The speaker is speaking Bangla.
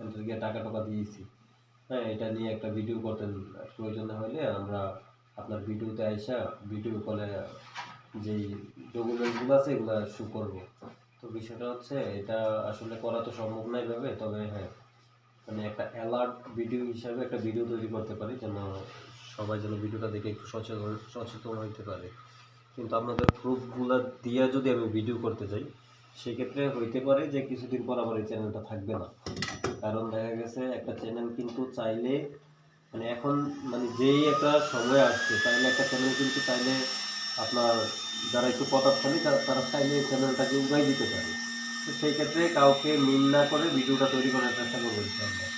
সেন্টারে গিয়ে টাকা টাকা দিয়েছি, হ্যাঁ, এটা নিয়ে একটা ভিডিও করতেন, প্রয়োজন হলে আমরা আপনার ভিডিওতে আইসা ভিডিও কলে যেই ডকুমেন্টসগুলো আছে এগুলো শো করবো। তো বিষয়টা হচ্ছে এটা আসলে করা তো সম্ভব নয় এভাবে, তবে হ্যাঁ মানে একটা অ্যালার্ট ভিডিও হিসাবে একটা ভিডিও তৈরি করতে পারি যেন সবাই যেন ভিডিওটা দেখে একটু সচেতন হইতে পারে। কিন্তু আপনাদের প্রুফগুলো দিয়ে যদি আমি ভিডিও করতে যাই সেক্ষেত্রে হইতে পারে যে কিছুদিন পর আবার এই চ্যানেলটা থাকবে না। কারণ দেখা গেছে একটা চ্যানেল কিন্তু চাইলে মানে এখন মানে যেই একটা সময় আসছে চাইলে একটা চ্যানেল কিন্তু চাইলে আপনার যারা একটু প্রতাপশালী তারা চাইলে এই চ্যানেলটাকে উগাই দিতে পারে। তো সেই ক্ষেত্রে কাউকে মিন না করে ভিডিওটা তৈরি করার চেষ্টা করবো ইনশাআল্লাহ।